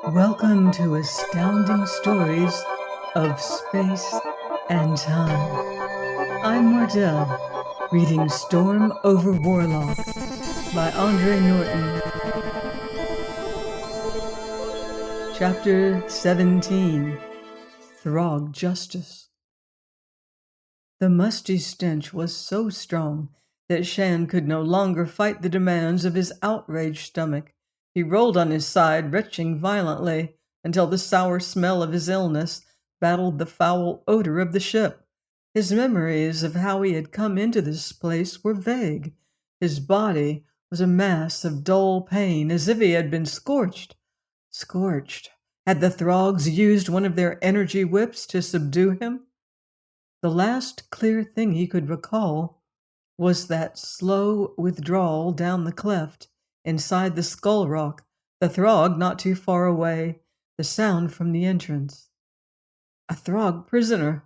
Welcome to Astounding Stories of Space and Time. I'm Mardell, reading Storm Over Warlock by Andre Norton. Chapter 17, Throg Justice. The musty stench was so strong that Shann could no longer fight the demands of his outraged stomach. He rolled on his side, retching violently, until the sour smell of his illness battled the foul odor of the ship. His memories of how he had come into this place were vague. His body was a mass of dull pain, as if he had been scorched. Scorched. Had the Throgs used one of their energy whips to subdue him? The last clear thing he could recall was that slow withdrawal down the cleft inside the skull rock, the Throg not too far away, the sound from the entrance. A Throg prisoner.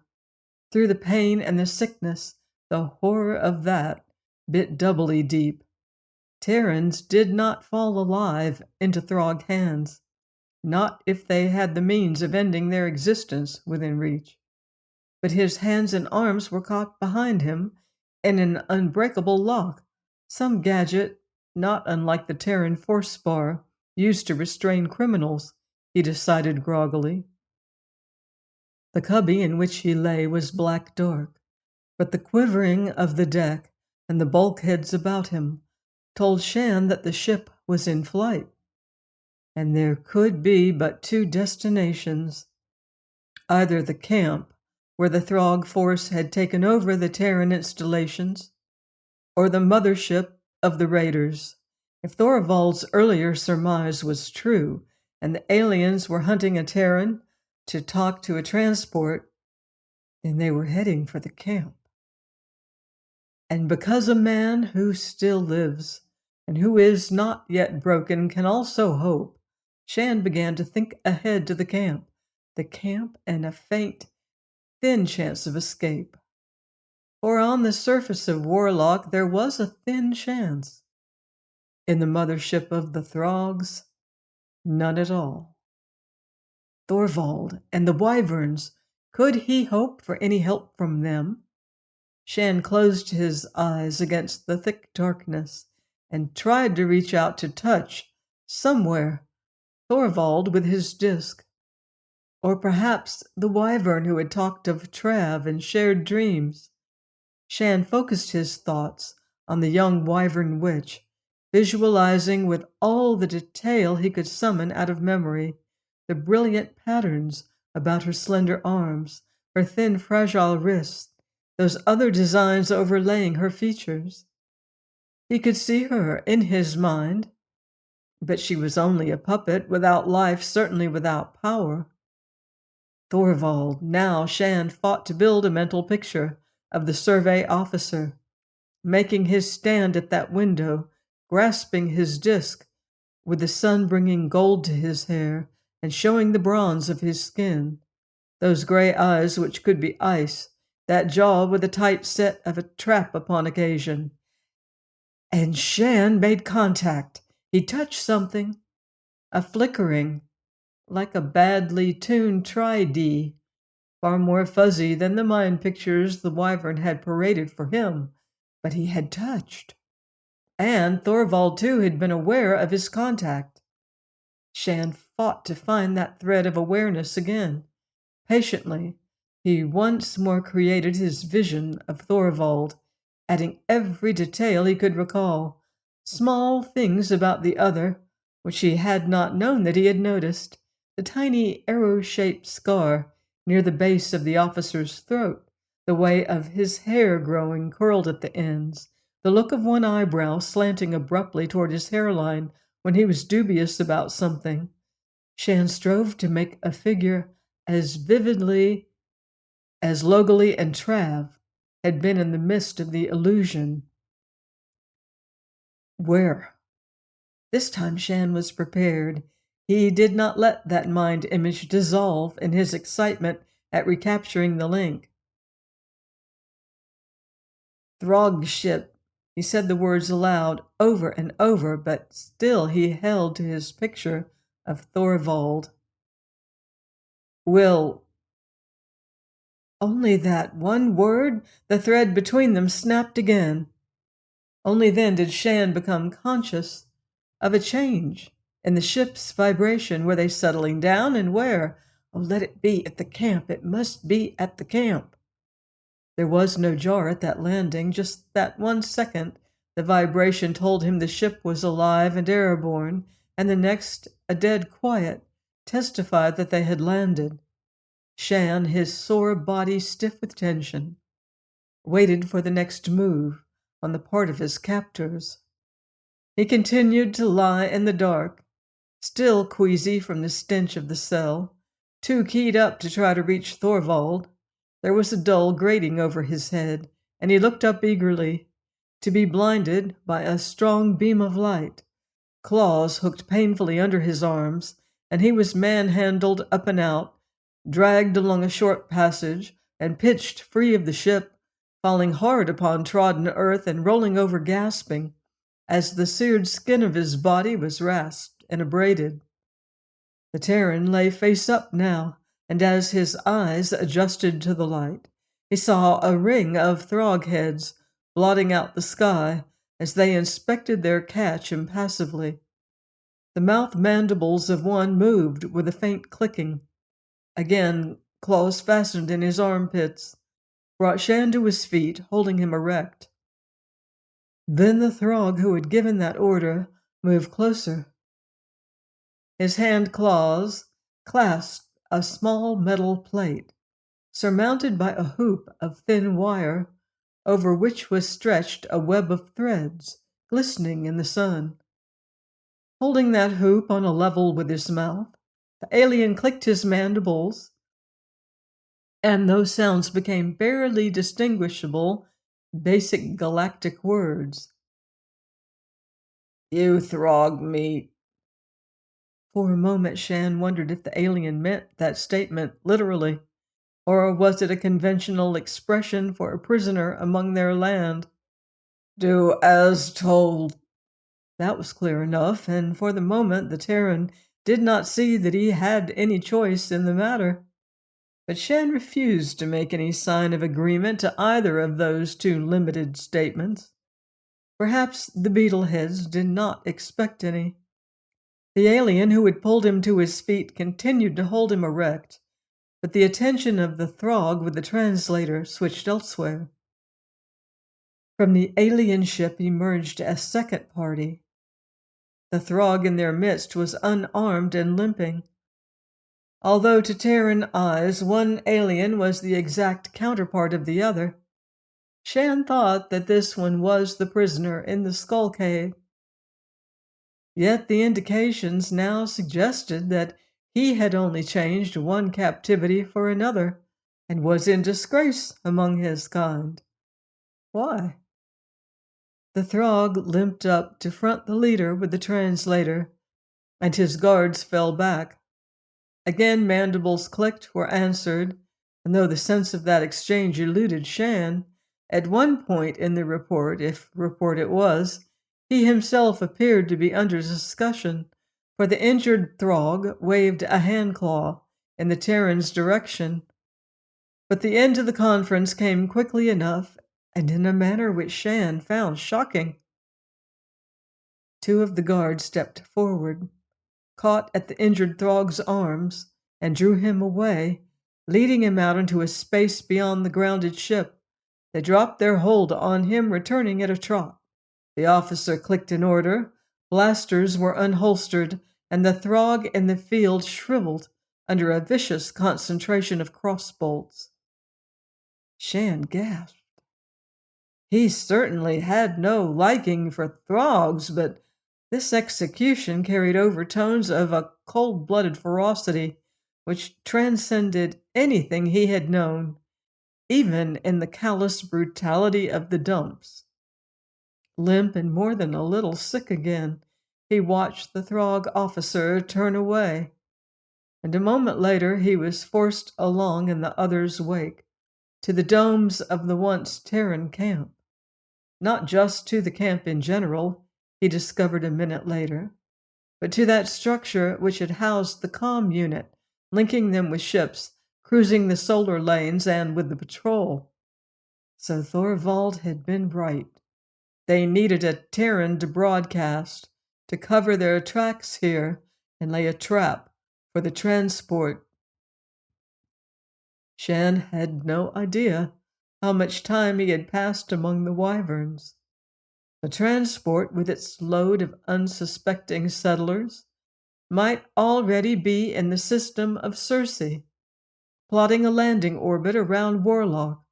Through the pain and the sickness, the horror of that bit doubly deep. Terrans did not fall alive into Throg hands, not if they had the means of ending their existence within reach. But his hands and arms were caught behind him in an unbreakable lock, some gadget not unlike the Terran force bar used to restrain criminals, he decided groggily. The cubby in which he lay was black dark, but the quivering of the deck and the bulkheads about him told Shann that the ship was in flight. And there could be but two destinations: either the camp, where the Throg force had taken over the Terran installations, or the mothership of the raiders. If Thorvald's earlier surmise was true, and the aliens were hunting a Terran to talk to a transport, then they were heading for the camp. And because a man who still lives, and who is not yet broken, can also hope, Shann began to think ahead to the camp and a faint, thin chance of escape. For on the surface of Warlock there was a thin chance. In the mothership of the Throgs, none at all. Thorvald and the Wyverns, could he hope for any help from them? Shann closed his eyes against the thick darkness and tried to reach out to touch, somewhere, Thorvald with his disc. Or perhaps the Wyvern who had talked of Trav and shared dreams. Shann focused his thoughts on the young Wyvern witch, visualizing with all the detail he could summon out of memory the brilliant patterns about her slender arms, her thin, fragile wrists, those other designs overlaying her features. He could see her in his mind, but she was only a puppet, without life, certainly without power. Thorvald. Now Shann fought to build a mental picture of the survey officer, making his stand at that window, grasping his disc, with the sun bringing gold to his hair and showing the bronze of his skin, those gray eyes which could be ice, that jaw with a tight set of a trap upon occasion. And Shann made contact. He touched something, a flickering, like a badly tuned tri-D, far more fuzzy than the mind pictures the Wyvern had paraded for him, but he had touched. And Thorvald, too, had been aware of his contact. Shann fought to find that thread of awareness again. Patiently, he once more created his vision of Thorvald, adding every detail he could recall, small things about the other, which he had not known that he had noticed, the tiny arrow-shaped scar near the base of the officer's throat, the way of his hair growing curled at the ends, the look of one eyebrow slanting abruptly toward his hairline when he was dubious about something. Shann strove to make a figure as vividly as Logally and Trav had been in the midst of the illusion. Where? This time Shann was prepared. He did not let that mind image dissolve in his excitement at recapturing the link. Throg ship. He said the words aloud over and over, but still he held to his picture of Thorvald. Will. Only that one word, the thread between them snapped again. Only then did Shann become conscious of a change in the ship's vibration. Were they settling down, and where? Oh, let it be at the camp. It must be at the camp. There was no jar at that landing. Just that 1 second, the vibration told him the ship was alive and airborne, and the next, a dead quiet, testified that they had landed. Shann, his sore body stiff with tension, waited for the next move on the part of his captors. He continued to lie in the dark, still queasy from the stench of the cell, too keyed up to try to reach Thorvald. There was a dull grating over his head, and he looked up eagerly, to be blinded by a strong beam of light. Claws hooked painfully under his arms, and he was manhandled up and out, dragged along a short passage, and pitched free of the ship, falling hard upon trodden earth and rolling over gasping, as the seared skin of his body was rasped and abraded. The Terran lay face up now, and as his eyes adjusted to the light, he saw a ring of Throg heads blotting out the sky as they inspected their catch impassively. The mouth mandibles of one moved with a faint clicking. Again, claws fastened in his armpits, brought Shann to his feet, holding him erect. Then the Throg who had given that order moved closer. His hand claws clasped a small metal plate, surmounted by a hoop of thin wire, over which was stretched a web of threads, glistening in the sun. Holding that hoop on a level with his mouth, the alien clicked his mandibles, and those sounds became barely distinguishable, basic galactic words. "You Throg me." For a moment, Shann wondered if the alien meant that statement literally, or was it a conventional expression for a prisoner among their land? "Do as told." That was clear enough, and for the moment the Terran did not see that he had any choice in the matter. But Shann refused to make any sign of agreement to either of those two limited statements. Perhaps the beetleheads did not expect any. The alien who had pulled him to his feet continued to hold him erect, but the attention of the Throg with the translator switched elsewhere. From the alien ship emerged a second party. The Throg in their midst was unarmed and limping. Although to Terran eyes one alien was the exact counterpart of the other, Shann thought that this one was the prisoner in the skull cave. Yet the indications now suggested that he had only changed one captivity for another, and was in disgrace among his kind. Why? The Throg limped up to front the leader with the translator, and his guards fell back. Again mandibles clicked, were answered, and though the sense of that exchange eluded Shann, at one point in the report, if report it was, he himself appeared to be under discussion, for the injured Throg waved a hand claw in the Terran's direction. But the end of the conference came quickly enough, and in a manner which Shann found shocking. Two of the guards stepped forward, caught at the injured Throg's arms, and drew him away, leading him out into a space beyond the grounded ship. They dropped their hold on him, returning at a trot. The officer clicked an order, blasters were unholstered, and the Throg in the field shriveled under a vicious concentration of crossbolts. Shann gasped. He certainly had no liking for Throgs, but this execution carried overtones of a cold-blooded ferocity which transcended anything he had known, even in the callous brutality of the dumps. Limp and more than a little sick again, he watched the Throg officer turn away, and a moment later he was forced along in the other's wake to the domes of the once Terran camp. Not just to the camp in general, he discovered a minute later, but to that structure which had housed the comm unit, linking them with ships, cruising the solar lanes, and with the patrol. So Thorvald had been right. They needed a Terran to broadcast, to cover their tracks here and lay a trap for the transport. Shann had no idea how much time he had passed among the wyverns. The transport, with its load of unsuspecting settlers, might already be in the system of Circe, plotting a landing orbit around Warlock,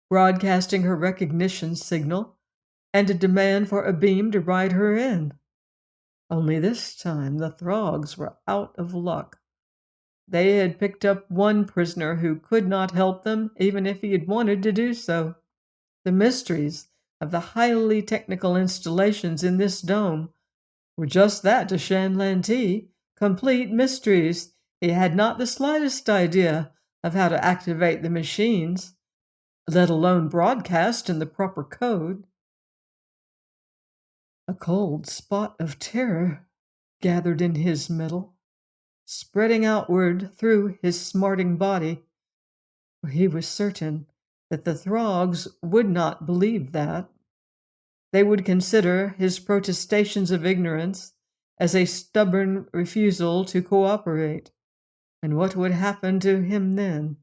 broadcasting her recognition signal, and a demand for a beam to ride her in. Only this time the Throgs were out of luck. They had picked up one prisoner who could not help them, even if he had wanted to do so. The mysteries of the highly technical installations in this dome were just that to Shann Lanti, complete mysteries. He had not the slightest idea of how to activate the machines, let alone broadcast in the proper code. A cold spot of terror gathered in his middle, spreading outward through his smarting body. He was certain that the Throgs would not believe that. They would consider his protestations of ignorance as a stubborn refusal to cooperate, and what would happen to him then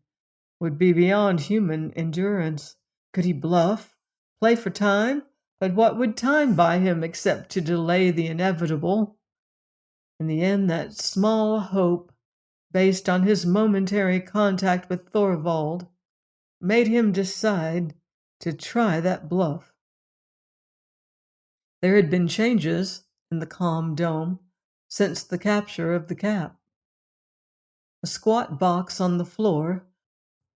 would be beyond human endurance. Could he bluff, play for time? But what would time buy him except to delay the inevitable? In the end, that small hope, based on his momentary contact with Thorvald, made him decide to try that bluff. There had been changes in the calm dome since the capture of the cap. A squat box on the floor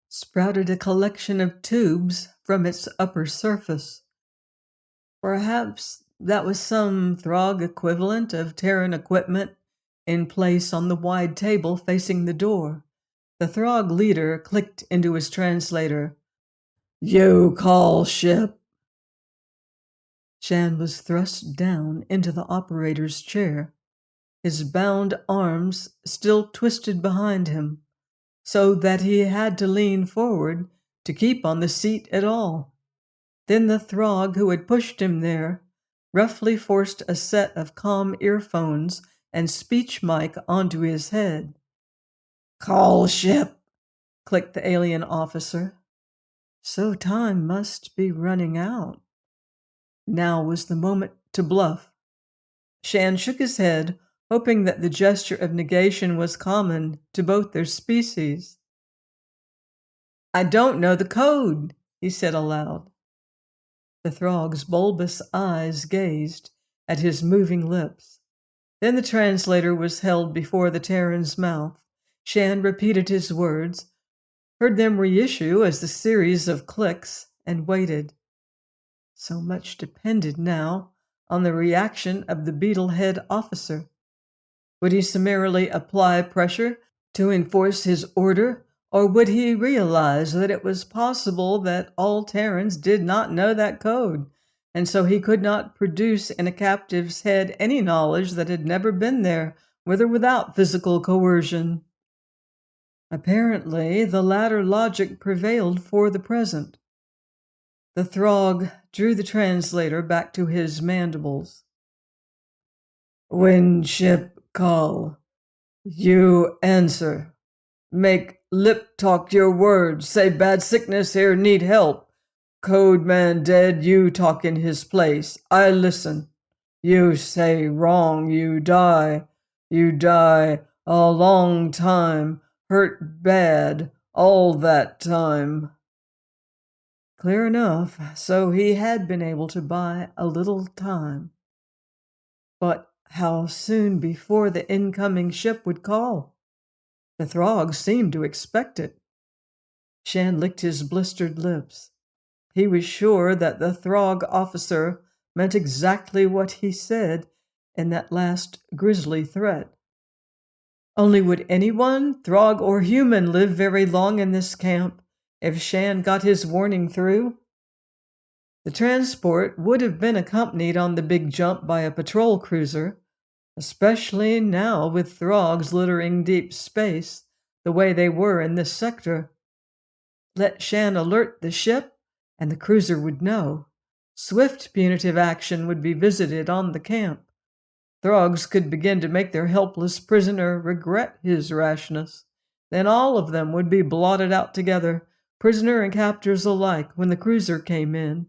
sprouted a collection of tubes from its upper surface. Perhaps that was some Throg equivalent of Terran equipment in place on the wide table facing the door. The Throg leader clicked into his translator. "You call ship." Shann was thrust down into the operator's chair, his bound arms still twisted behind him, so that he had to lean forward to keep on the seat at all. Then the Throg who had pushed him there roughly forced a set of comm earphones and speech mic onto his head. "Call ship," clicked the alien officer. So time must be running out. Now was the moment to bluff. Shann shook his head, hoping that the gesture of negation was common to both their species. "I don't know the code," he said aloud. The Throg's bulbous eyes gazed at his moving lips. Then the translator was held before the Terran's mouth. Shann repeated his words, heard them reissue as the series of clicks, and waited. So much depended now on the reaction of the beetle-head officer. Would he summarily apply pressure to enforce his order, or would he realize that it was possible that all Terrans did not know that code, and so he could not produce in a captive's head any knowledge that had never been there, with or without physical coercion? Apparently, the latter logic prevailed for the present. The Throg drew the translator back to his mandibles. "When ship call, you answer. Make lip talk your words. Say bad sickness here, need help. Code man dead, you talk in his place. I listen. You say wrong, you die. You die a long time, hurt bad, all that time." Clear enough, so he had been able to buy a little time. But how soon before the incoming ship would call? The Throg seemed to expect it. Shann licked his blistered lips. He was sure that the Throg officer meant exactly what he said in that last grisly threat. Only would anyone, Throg or human, live very long in this camp if Shann got his warning through? The transport would have been accompanied on the big jump by a patrol cruiser, especially now with Throgs littering deep space the way they were in this sector. Let Shann alert the ship, and the cruiser would know. Swift punitive action would be visited on the camp. Throgs could begin to make their helpless prisoner regret his rashness. Then all of them would be blotted out together, prisoner and captors alike, when the cruiser came in.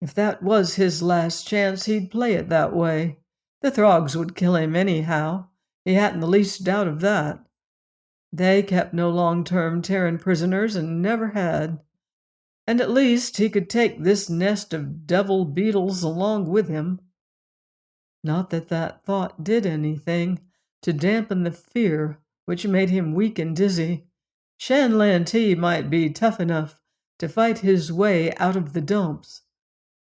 If that was his last chance, he'd play it that way. The Throgs would kill him anyhow. He hadn't the least doubt of that. They kept no long-term Terran prisoners and never had. And at least he could take this nest of devil beetles along with him. Not that that thought did anything to dampen the fear which made him weak and dizzy. Shann Lantee might be tough enough to fight his way out of the dumps,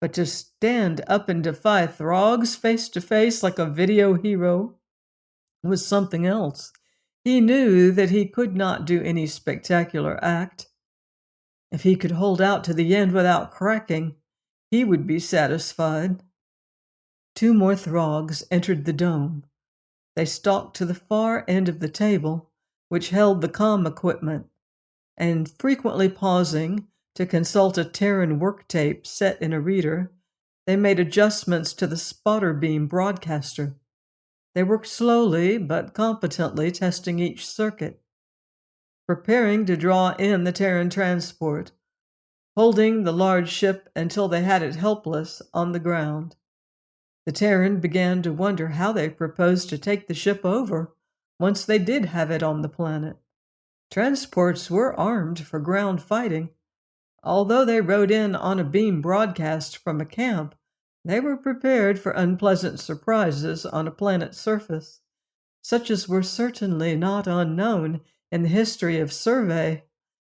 but to stand up and defy Throgs face to face like a video hero was something else. He knew that he could not do any spectacular act. If he could hold out to the end without cracking, he would be satisfied. 2 more Throgs entered the dome. They stalked to the far end of the table, which held the comm equipment, and frequently pausing to consult a Terran work tape set in a reader, they made adjustments to the spotter beam broadcaster. They worked slowly but competently, testing each circuit, preparing to draw in the Terran transport, holding the large ship until they had it helpless on the ground. The Terran began to wonder how they proposed to take the ship over once they did have it on the planet. Transports were armed for ground fighting. Although they rode in on a beam broadcast from a camp, they were prepared for unpleasant surprises on a planet's surface, such as were certainly not unknown in the history of survey,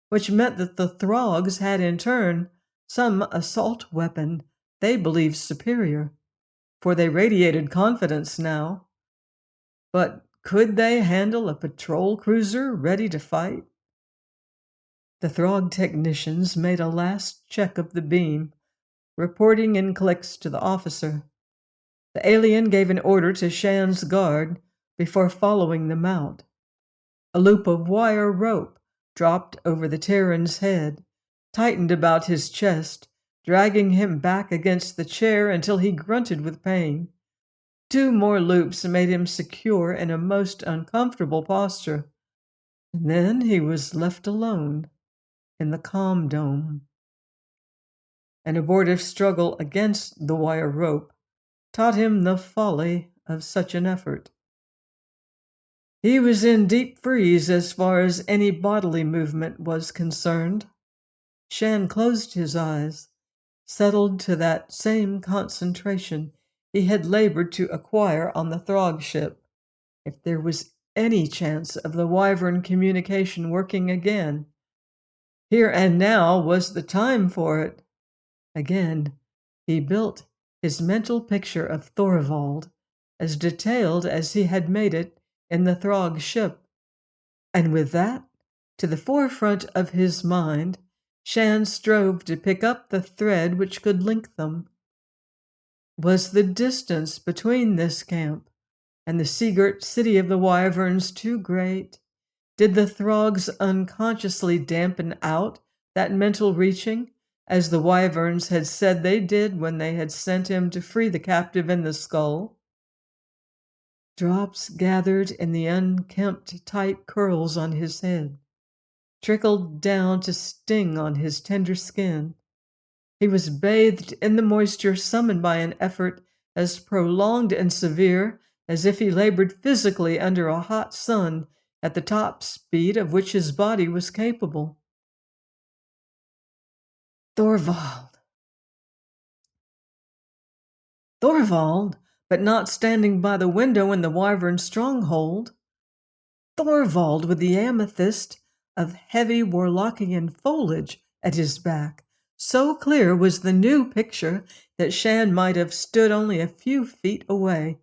which meant that the Throgs had in turn some assault weapon they believed superior, for they radiated confidence now. But could they handle a patrol cruiser ready to fight? The Throg technicians made a last check of the beam, reporting in clicks to the officer. The alien gave an order to Shann's guard before following them out. A loop of wire rope dropped over the Terran's head, tightened about his chest, dragging him back against the chair until he grunted with pain. 2 more loops made him secure in a most uncomfortable posture. And then he was left alone in the comm dome. An abortive struggle against the wire rope taught him the folly of such an effort. He was in deep freeze as far as any bodily movement was concerned. Shann closed his eyes, settled to that same concentration he had labored to acquire on the Throg ship. If there was any chance of the Wyvern communication working again, here and now was the time for it. Again, he built his mental picture of Thorvald, as detailed as he had made it in the Throg ship. And with that, to the forefront of his mind, Shann strove to pick up the thread which could link them. Was the distance between this camp and the sea-girt city of the Wyverns too great? Did the Throgs unconsciously dampen out that mental reaching, as the Wyverns had said they did when they had sent him to free the captive in the skull? Drops gathered in the unkempt tight curls on his head, trickled down to sting on his tender skin. He was bathed in the moisture summoned by an effort as prolonged and severe as if he labored physically under a hot sun at the top speed of which his body was capable. Thorvald! Thorvald, but not standing by the window in the Wyvern stronghold. Thorvald with the amethyst of heavy Warlockian foliage at his back. So clear was the new picture that Shann might have stood only a few feet away.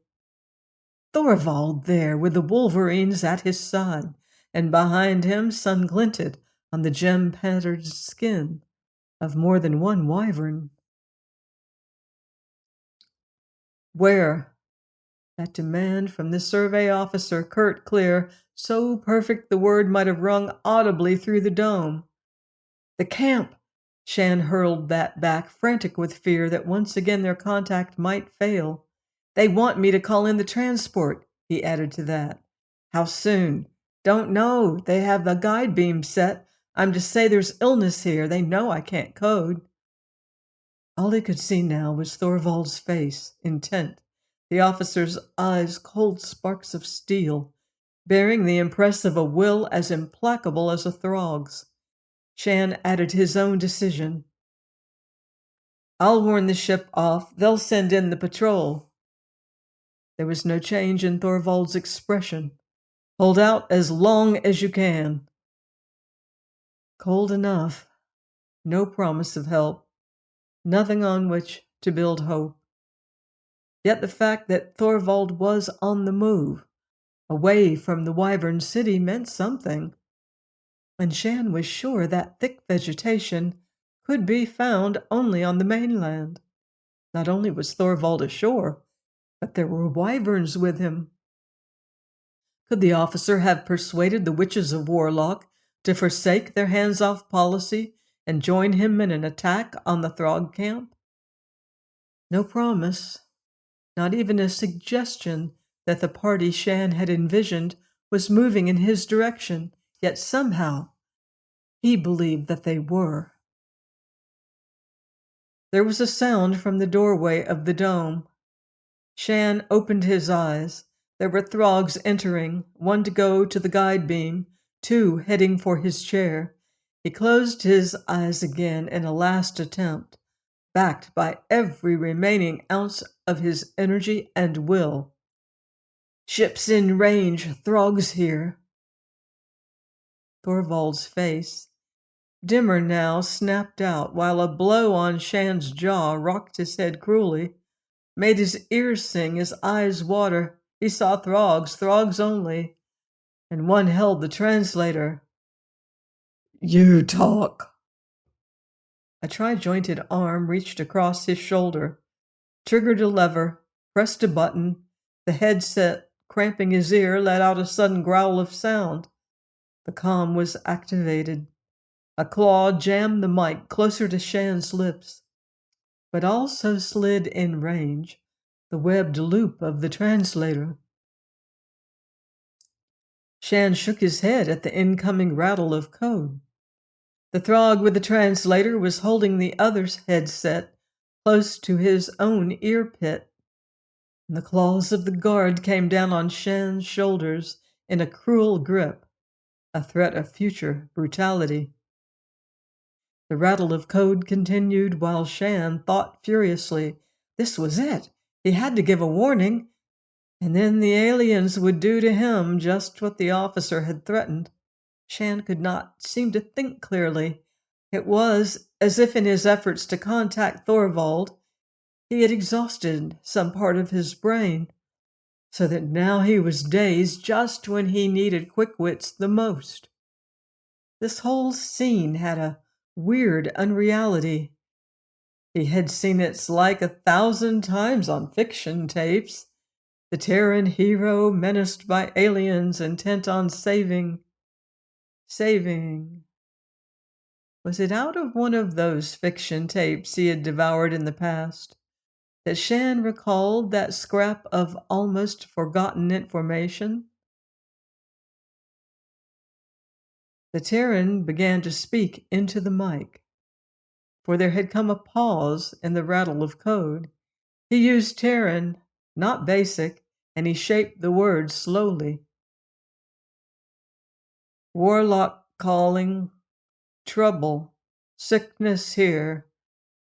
Thorvald there with the wolverines at his side, and behind him sun glinted on the gem-patterned skin of more than one wyvern. Where? That demand from the survey officer, curt, clear, so perfect the word might have rung audibly through the dome. The camp! Shann hurled that back, frantic with fear that once again their contact might fail. They want me to call in the transport, he added to that. How soon? Don't know. They have the guide beam set. I'm to say there's illness here. They know I can't code. All he could see now was Thorvald's face, intent, the officer's eyes cold sparks of steel, bearing the impress of a will as implacable as a Throg's. Shann added his own decision. I'll warn the ship off. They'll send in the patrol. There was no change in Thorvald's expression. Hold out as long as you can. Cold enough. No promise of help. Nothing on which to build hope. Yet the fact that Thorvald was on the move, away from the Wyvern City, meant something. And Shann was sure that thick vegetation could be found only on the mainland. Not only was Thorvald ashore, but there were wyverns with him. Could the officer have persuaded the witches of Warlock to forsake their hands-off policy and join him in an attack on the Throg camp? No promise, not even a suggestion that the party Shann had envisioned was moving in his direction, yet somehow he believed that they were. There was a sound from the doorway of the dome. Shann opened his eyes. There were Throgs entering, one to go to the guide beam, two heading for his chair. He closed his eyes again in a last attempt, backed by every remaining ounce of his energy and will. Ship's in range. Throgs here. Thorvald's face, dimmer now, snapped out, while a blow on Shann's jaw rocked his head cruelly, made his ears sing, his eyes water. He saw Throgs only, and one held the translator. You talk. A tri-jointed arm reached across his shoulder, triggered a lever, pressed a button. The headset, cramping his ear, let out a sudden growl of sound. The comm was activated. A claw jammed the mic closer to Shann's lips, but also slid in range the webbed loop of the translator. Shann shook his head at the incoming rattle of code. The Throg with the translator was holding the other's headset close to his own ear pit. And the claws of the guard came down on Shann's shoulders in a cruel grip, a threat of future brutality. The rattle of code continued while Shann thought furiously. This was it. He had to give a warning, and then the aliens would do to him just what the officer had threatened. Shann could not seem to think clearly. It was as if in his efforts to contact Thorvald, he had exhausted some part of his brain, so that now he was dazed just when he needed quick wits the most. This whole scene had a weird unreality. He had seen its like 1,000 times on fiction tapes. The Terran hero menaced by aliens intent on saving. Was it out of one of those fiction tapes he had devoured in the past that Shann recalled that scrap of almost forgotten information? The Terran began to speak into the mic, for there had come a pause in the rattle of code. He used Terran, not basic, and he shaped the words slowly. Warlock calling. Trouble. Sickness here.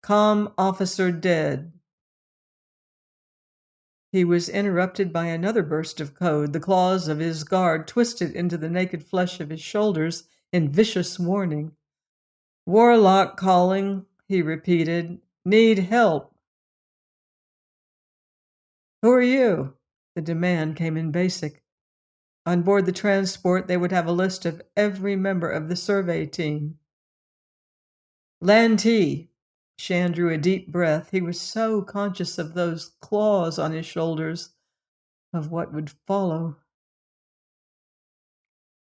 Comm officer dead. He was interrupted by another burst of code. The claws of his guard twisted into the naked flesh of his shoulders in vicious warning. Warlock calling, he repeated. Need help. Who are you? The demand came in basic. On board the transport, they would have a list of every member of the survey team. Lantee. Shann drew a deep breath. He was so conscious of those claws on his shoulders, of what would follow.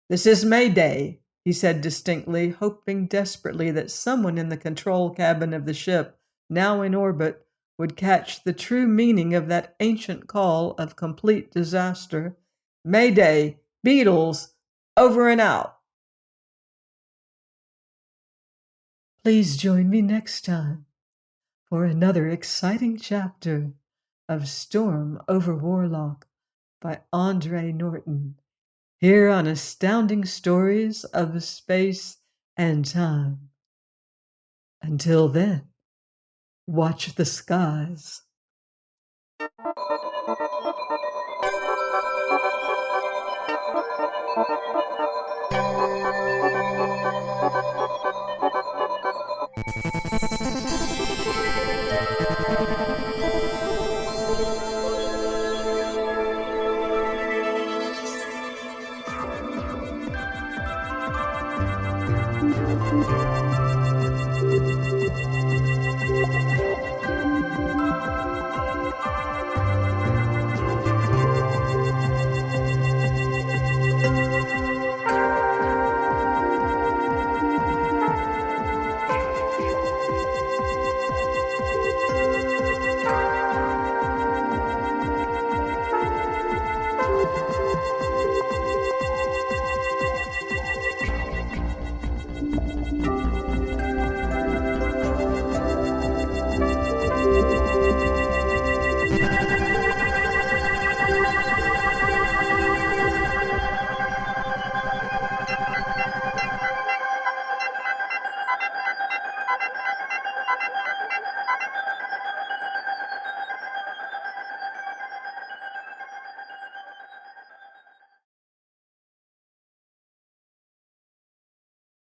"This is Mayday," he said distinctly, hoping desperately that someone in the control cabin of the ship, now in orbit, would catch the true meaning of that ancient call of complete disaster. "Mayday! Beetles! Over and out!" Please join me next time for another exciting chapter of Storm over Warlock by Andre Norton, here on Astounding Stories of Space and Time. Until then, watch the skies.